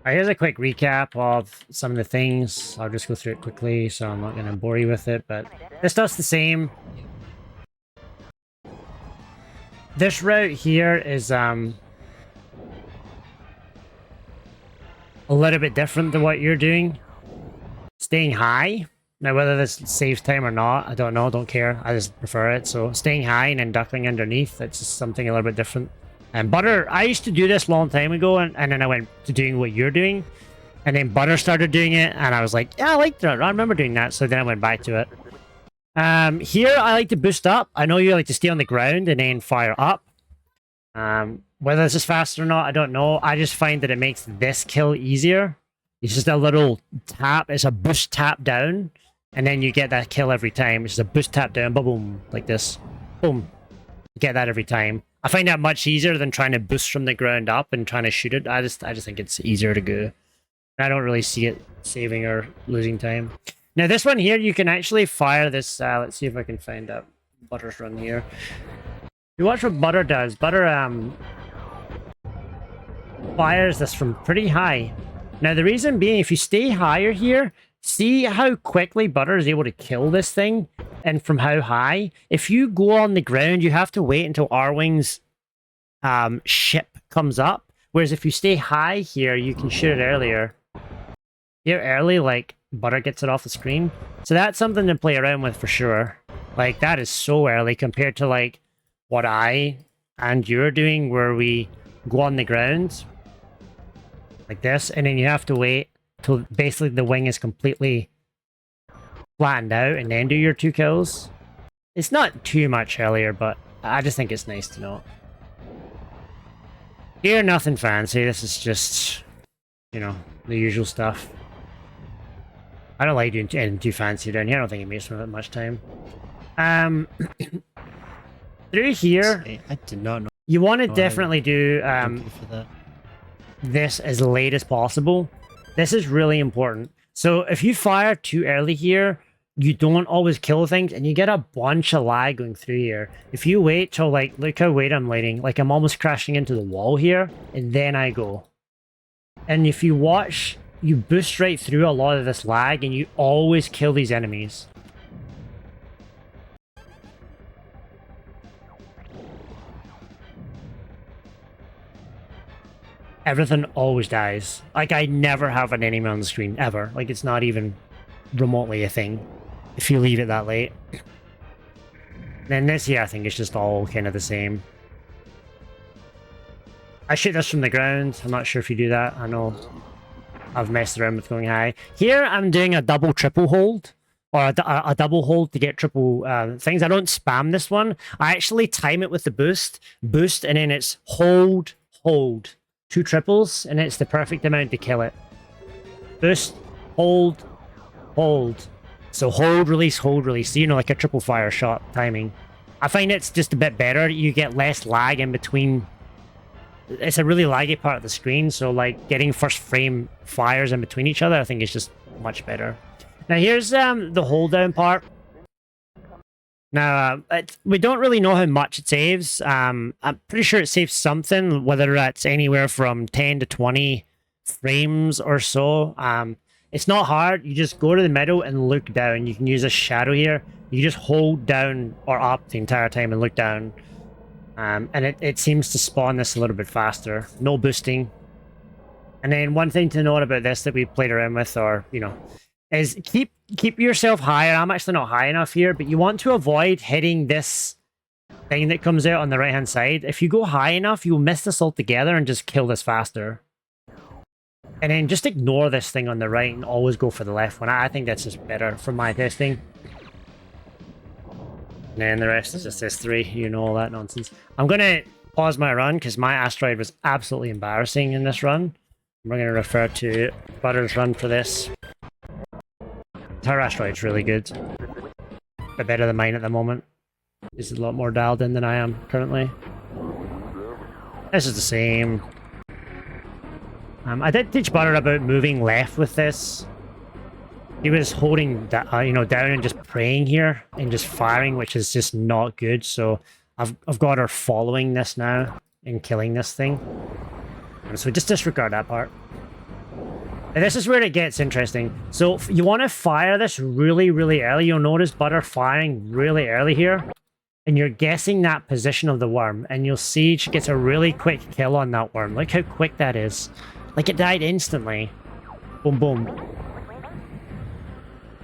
Here's a quick recap of some of the things. I'll just go through it quickly, so I'm not going to bore you with it, but this stuff's the same. This route here is a little bit different than what you're doing. Staying high. Now, whether this saves time or not, I don't know, don't care. I just prefer it. So staying high and then ducking underneath, that's just something a little bit different. And Butter, I used to do this a long time ago, and then I went to doing what you're doing. And then Butter started doing it, and I was like, yeah, I liked it. I remember doing that, so then I went back to it. Here, I like to boost up. I know you like to stay on the ground and then fire up. Whether this is faster or not, I don't know. I just find that it makes this kill easier. It's just a little tap. It's a boost tap down, and then you get that kill every time. It's just a boost tap down, boom, like this. Boom. You get that every time. I find that much easier than trying to boost from the ground up and trying to shoot it. I just think it's easier to go. I don't really see it saving or losing time. Now this one here, you can actually fire this. Let's see if I can find out Butter's run here. You watch what Butter does. Butter fires this from pretty high. Now the reason being, if you stay higher here, see how quickly Butter is able to kill this thing, and from how high. If you go on the ground, you have to wait until Arwing's ship comes up. Whereas if you stay high here, you can shoot it earlier. Here early, like Butter gets it off the screen. So that's something to play around with for sure. Like that is so early compared to like what I and you're doing, where we go on the ground like this, and then you have to wait till basically the wing is completely flattened out and then do your 2 kills. It's not too much earlier, but I just think it's nice to know. Here, nothing fancy. This is just, you know, the usual stuff. I don't like doing anything too fancy down here. I don't think it makes me much time. Through here, I did not know. You want to definitely do for that. this as late as possible. This is really important. So if you fire too early here, you don't always kill things, and you get a bunch of lag going through here. If you wait till, like, look how wait I'm waiting. Like, I'm almost crashing into the wall here, and then I go. And if you watch, you boost right through a lot of this lag, and you always kill these enemies. Everything always dies. Like, I never have an enemy on the screen, ever. Like, it's not even remotely a thing if you leave it that late. Then this here, I think it's just all kind of the same. I shoot this from the ground. I'm not sure if you do that. I know I've messed around with going high. Here, I'm doing a double triple hold. Or a double hold to get triple things. I don't spam this one. I actually time it with the boost, and then it's hold, hold. 2 triples, and it's the perfect amount to kill it. Boost, hold, hold. So hold, release, hold, release. So, you know, like a triple fire shot timing. I find it's just a bit better. You get less lag in between. It's a really laggy part of the screen, so like getting first frame fires in between each other, I think is just much better. Now here's the hold down part. Now, we don't really know how much it saves. I'm pretty sure it saves something, whether that's anywhere from 10 to 20 frames or so. It's not hard. You just go to the middle and look down. You can use a shadow here. You just hold down or up the entire time and look down. And it seems to spawn this a little bit faster. No boosting. And then one thing to note about this that we played around with, or, you know, is keep yourself higher. I'm actually not high enough here, but you want to avoid hitting this thing that comes out on the right-hand side. If you go high enough, you'll miss this altogether and just kill this faster. And then just ignore this thing on the right and always go for the left one. I think that's just better from my testing. And then the rest is just S3, you know, all that nonsense. I'm going to pause my run because my asteroid was absolutely embarrassing in this run. We're going to refer to Butter's run for this. Her asteroid's really good. But better than mine at the moment. He's a lot more dialed in than I am currently. This is the same. I did teach Butter about moving left with this. He was holding you know, down and just praying here and just firing, which is just not good. So I've got her following this now and killing this thing. So just disregard that part. And this is where it gets interesting. So you want to fire this really, really early. You'll notice Butter firing really early here. And you're guessing that position of the worm. And you'll see she gets a really quick kill on that worm. Look how quick that is. Like, it died instantly. Boom, boom.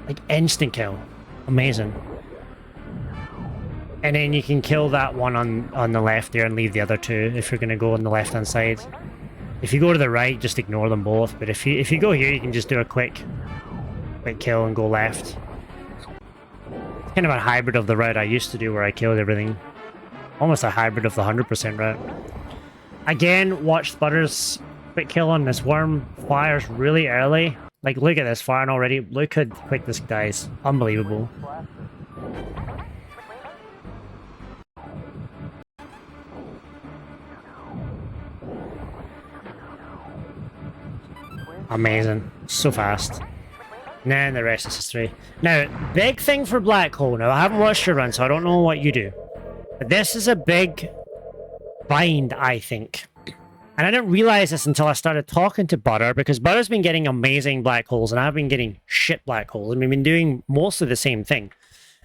Like, instant kill. Amazing. And then you can kill that one on the left there and leave the other two if you're going to go on the left-hand side. If you go to the right, just ignore them both. But if you go here, you can just do a quick kill and go left. It's kind of a hybrid of the route I used to do where I killed everything. Almost a hybrid of the 100% route. Again, watch Butter's quick kill on this worm. Fires really early. Like, look at this, firing already. Look how quick this dies. Unbelievable. Amazing. So fast. And then the rest is history. Now, big thing for Black Hole. Now, I haven't watched your run, so I don't know what you do. But this is a big bind, I think. And I didn't realize this until I started talking to Butter, because Butter's been getting amazing black holes, and I've been getting shit black holes. And we've been doing most of the same thing.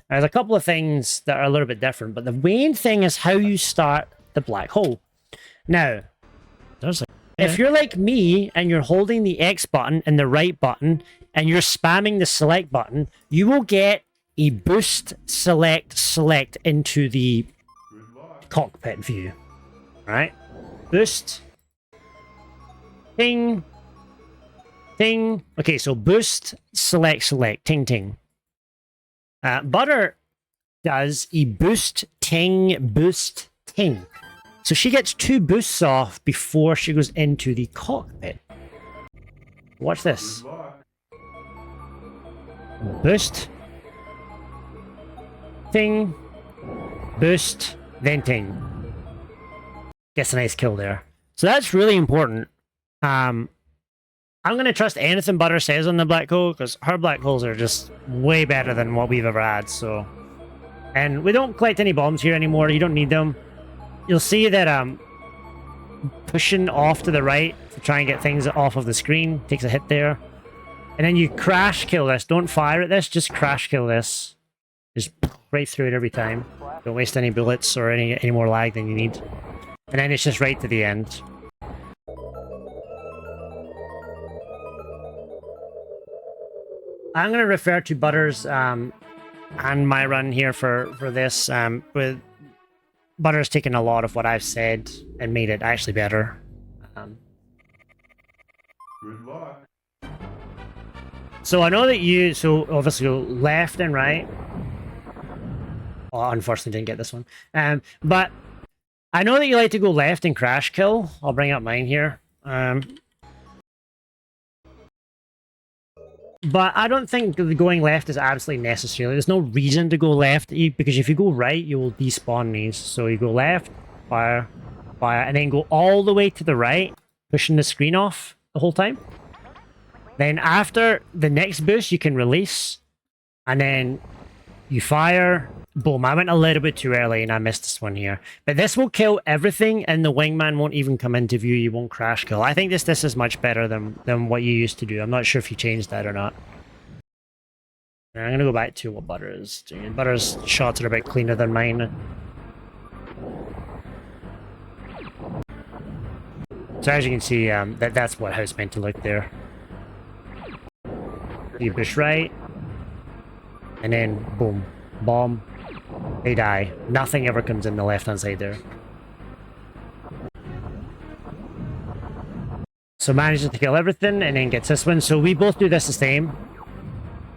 There's a couple of things that are a little bit different, but the main thing is how you start the black hole. Now, if you're like me and you're holding the X button and the right button and you're spamming the select button, you will get a boost select into the cockpit view. Right? Boost. Ting. Ting. Okay, so boost, select, ting, ting. Butter does a boost, ting. So she gets 2 boosts off before she goes into the cockpit. Watch this. Boost. Ting. Boost. Then ting. Gets a nice kill there. So that's really important. I'm going to trust anything Butter says on the black hole, because her black holes are just way better than what we've ever had, so... And we don't collect any bombs here anymore. You don't need them. You'll see that pushing off to the right to try and get things off of the screen takes a hit there. And then you crash kill this. Don't fire at this, just crash kill this. Just right through it every time. Don't waste any bullets or any more lag than you need. And then it's just right to the end. I'm going to refer to Butters and my run here for this. With Butter's taken a lot of what I've said and made it actually better. Good luck. So I know that you, so obviously left and right. Oh, unfortunately didn't get this one. But I know that you like to go left and crash kill. I'll bring up mine here. But I don't think going left is absolutely necessary. There's no reason to go left, because if you go right, you will despawn these. So you go left, fire, fire, and then go all the way to the right, pushing the screen off the whole time. Then after the next boost, you can release, and then you fire. Boom, I went a little bit too early and I missed this one here. But this will kill everything, and the wingman won't even come into view. You won't crash kill. I think this is much better than what you used to do. I'm not sure if you changed that or not. And I'm going to go back to what Butter is doing. Butter's shots are a bit cleaner than mine. So as you can see, that's how it's meant to look there. You push right, and then boom, bomb. They die. Nothing ever comes in the left-hand side there. So manages to kill everything and then gets this one. So we both do this the same.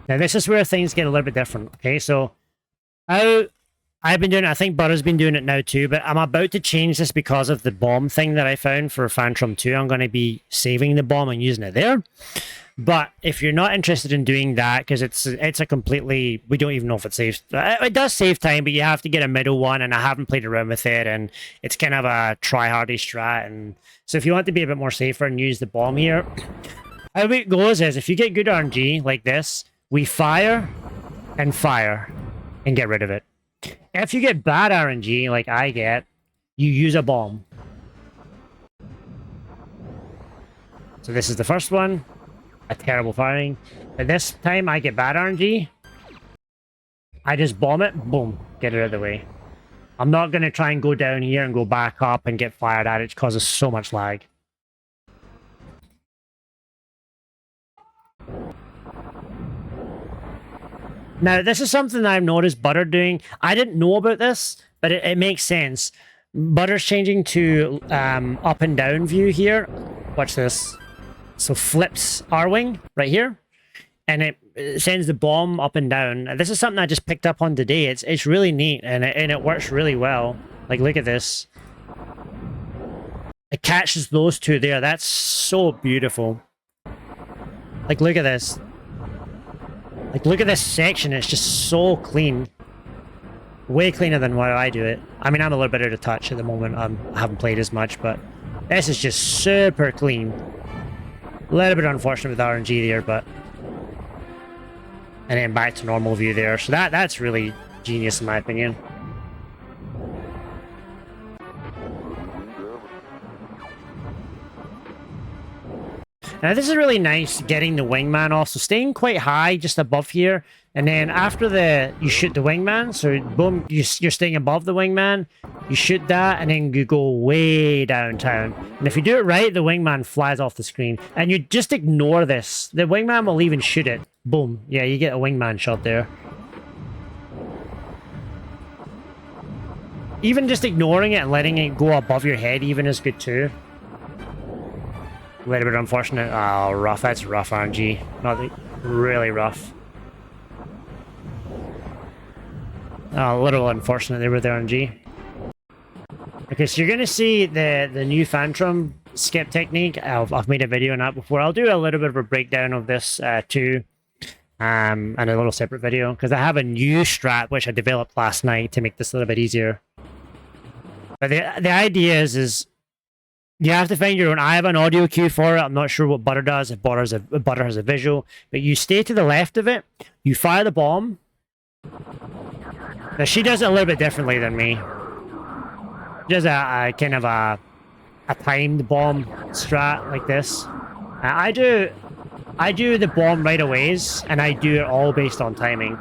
Now this is where things get a little bit different. Okay, so I've been doing it. I think Butter's been doing it now too, but I'm about to change this because of the bomb thing that I found for Phantrom 2. I'm going to be saving the bomb and using it there. But if you're not interested in doing that, because it's a completely, we don't even know if it saves. It does save time, but you have to get a middle one, and I haven't played around with it, and it's kind of a try-hardy strat. And so if you want to be a bit more safer and use the bomb here, how it goes is if you get good RNG like this, we fire and get rid of it. If you get bad RNG like I get, you use a bomb. So this is the first one. A terrible firing. But this time I get bad RNG. I just bomb it. Boom. Get it out of the way. I'm not going to try and go down here and go back up and get fired at it. It causes so much lag. Now, this is something I've noticed Butter doing. I didn't know about this, but it makes sense. Butter's changing to up and down view here. Watch this. So flips R-Wing right here. And it sends the bomb up and down. This is something I just picked up on today. It's really neat, and it works really well. Like, look at this. It catches those two there. That's so beautiful. Like, look at this. Like, look at this section. It's just so clean. Way cleaner than what I do it. I mean, I'm a little bit out of touch at the moment. I haven't played as much, but this is just super clean. A little bit unfortunate with RNG there, but... And then back to normal view there. So that's really genius in my opinion. Now this is really nice, getting the wingman off. So staying quite high, just above here. And then after you shoot the wingman, so boom, you're staying above the wingman. You shoot that, and then you go way downtown. And if you do it right, the wingman flies off the screen. And you just ignore this. The wingman will even shoot it. Boom. Yeah, you get a wingman shot there. Even just ignoring it and letting it go above your head even is good too. A little bit unfortunate. Oh, rough. That's rough RNG. Not really rough. Oh, a little unfortunate there with the RNG. Okay, so you're going to see the new Phantrum skip technique. I've made a video on that before. I'll do a little bit of a breakdown of this too. And a little separate video. Because I have a new strat which I developed last night to make this a little bit easier. But the idea is you have to find your own. I have an audio cue for it. I'm not sure what Butter does, if Butter has a visual. But you stay to the left of it. You fire the bomb. Now she does it a little bit differently than me. Just a kind of a timed bomb strat like this. I do the bomb right away, and I do it all based on timing.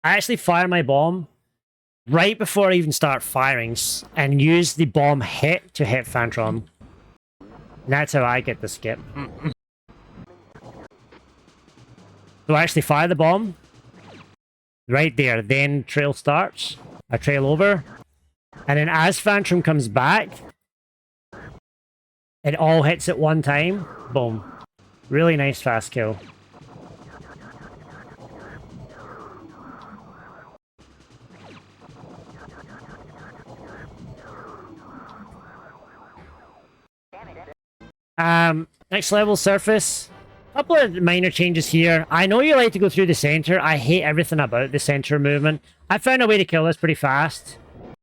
I actually fire my bomb right before I even start firing, and use the bomb hit to hit Phantrum. And that's how I get the skip. So I actually fire the bomb right there, then trail starts. I trail over, and then as Phantrum comes back, it all hits at one time. Boom. Really nice fast kill. Next level surface. Couple of minor changes here. I know you like to go through the center. I hate everything about the center movement. I found a way to kill this pretty fast.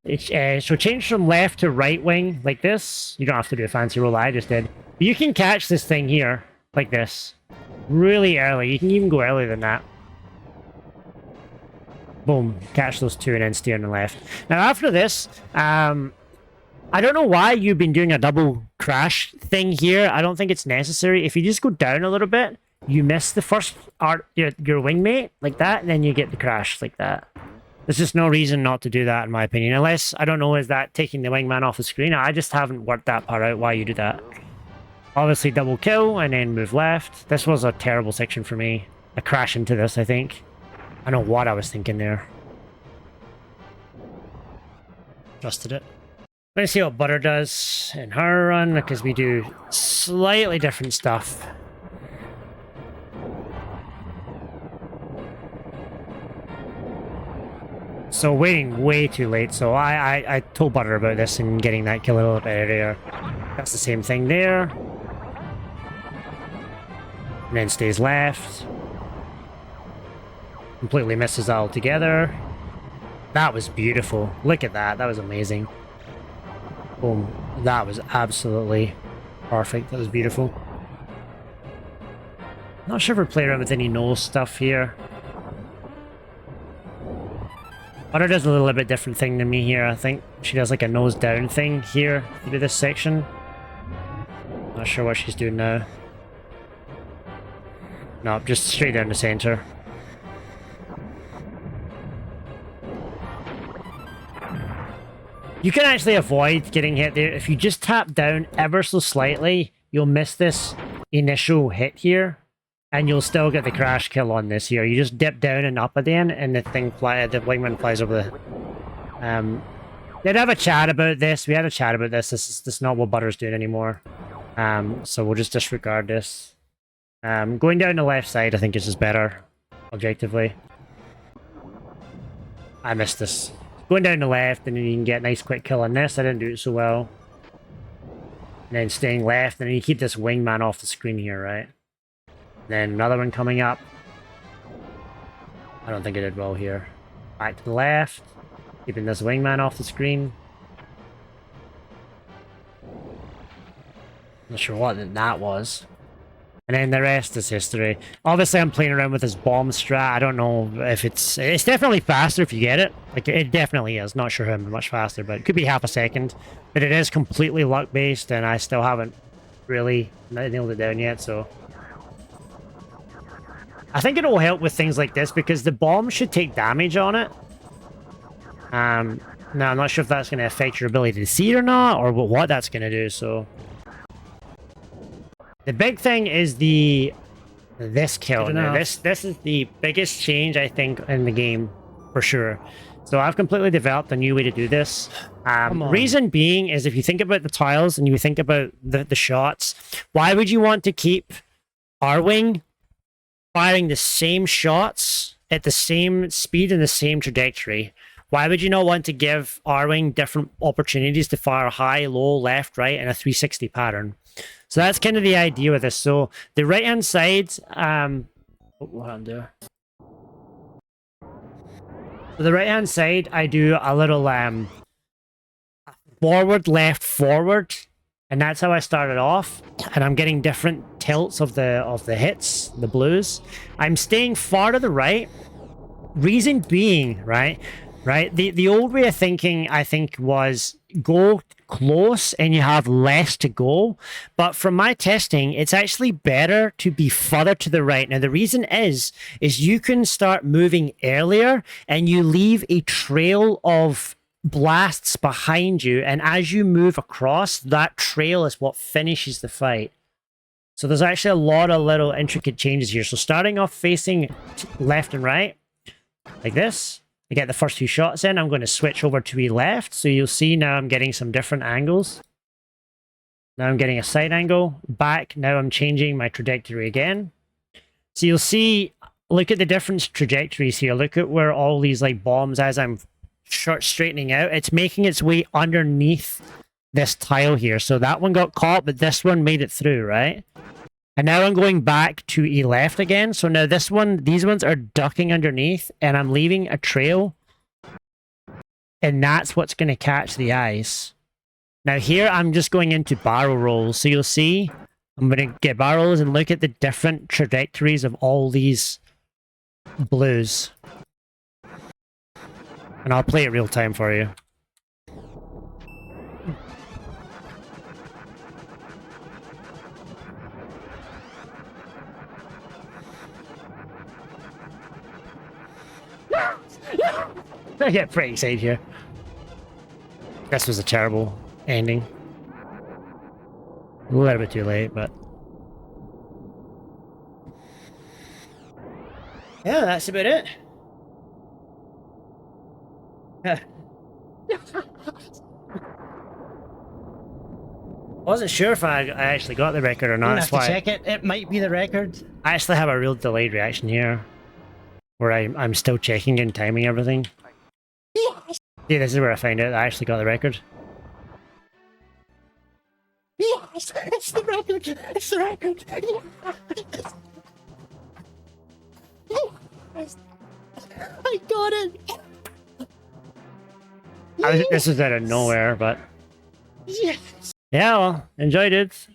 So change from left to right wing like this. You don't have to do a fancy roll, I just did. But you can catch this thing here like this really early. You can even go earlier than that. Boom. Catch those two and then stay on the left. Now after this, I don't know why you've been doing a double crash thing here. I don't think it's necessary. If you just go down a little bit, you miss the first your wingmate like that, and then you get the crash like that. There's just no reason not to do that, in my opinion. Unless, I don't know, is that taking the wingman off the screen? I just haven't worked that part out, why you do that. Obviously double kill, and then move left. This was a terrible section for me. I crashed into this, I think. I don't know what I was thinking there. Adjusted it. Let's see what Butter does in her run, because we do slightly different stuff. So waiting way too late, so I told Butter about this and getting that kill a little bit earlier. That's the same thing there. And then stays left. Completely misses that altogether. That was beautiful. Look at that, that was amazing. Boom. That was absolutely perfect. That was beautiful. Not sure if we're playing around with any nose stuff here. Butter does a little bit different thing than me here, I think. She does like a nose down thing here through this section. Not sure what she's doing now. Nope, just straight down the center. You can actually avoid getting hit there. If you just tap down ever so slightly, you'll miss this initial hit here. And you'll still get the crash kill on this here. You just dip down and up again, and the wingman flies over the... They'd have a chat about this. We had a chat about this. This is not what Butter's doing anymore. So we'll just disregard this. Going down the left side, I think is just better, objectively. I missed this. Going down the left, and then you can get a nice quick kill on this. I didn't do it so well. And then staying left, and then you keep this wingman off the screen here, right? And then another one coming up. I don't think I did well here. Back to the left. Keeping this wingman off the screen. Not sure what that was. And then the rest is history. Obviously, I'm playing around with this bomb strat. I don't know if it's definitely faster if you get it. Like, it definitely is. Not sure how much faster, but it could be half a second. But it is completely luck-based, and I still haven't really nailed it down yet, so... I think it'll help with things like this, because the bomb should take damage on it. Now, I'm not sure if that's going to affect your ability to see it or not, or what that's going to do, so... The big thing is this kill. Now, this is the biggest change, I think, in the game, for sure. So I've completely developed a new way to do this. Reason being is if you think about the tiles and you think about the shots, why would you want to keep Arwing firing the same shots at the same speed and the same trajectory? Why would you not want to give Arwing different opportunities to fire high, low, left, right, in a 360 pattern? So that's kind of the idea with this. So the right-hand side, what I'm doing. So the right-hand side, I do a little forward, left, forward, and that's how I started off. And I'm getting different tilts of the hits, the blues. I'm staying far to the right. Reason being, right? The old way of thinking, I think, was go close and you have less to go. But from my testing, it's actually better to be further to the right. Now, the reason is you can start moving earlier and you leave a trail of blasts behind you. And as you move across, that trail is what finishes the fight. So there's actually a lot of little intricate changes here. So starting off facing left and right, like this. I get the first few shots in, I'm going to switch over to the left, so you'll see now I'm getting some different angles. Now I'm getting a side angle, back, now I'm changing my trajectory again. So you'll see, look at the different trajectories here, look at where all these like bombs, as I'm straightening out, it's making its way underneath this tile here. So that one got caught, but this one made it through, right? And now I'm going back to E left again. So now these ones are ducking underneath and I'm leaving a trail. And that's what's going to catch the eyes. Now here I'm just going into barrel rolls. So you'll see I'm going to get barrels and look at the different trajectories of all these blues. And I'll play it real time for you. I get pretty excited here. This was a terrible ending. A little bit too late, but... yeah, that's about it. Wasn't sure if I actually got the record or not. That's why. Check it. It might be the record. I actually have a real delayed reaction here, where I'm still checking and timing everything. Yes. Yeah, this is where I find out I actually got the record. Yes, it's the record. It's the record. Yes. I got it. This is out of nowhere, but... yes. Yeah, well, enjoyed it.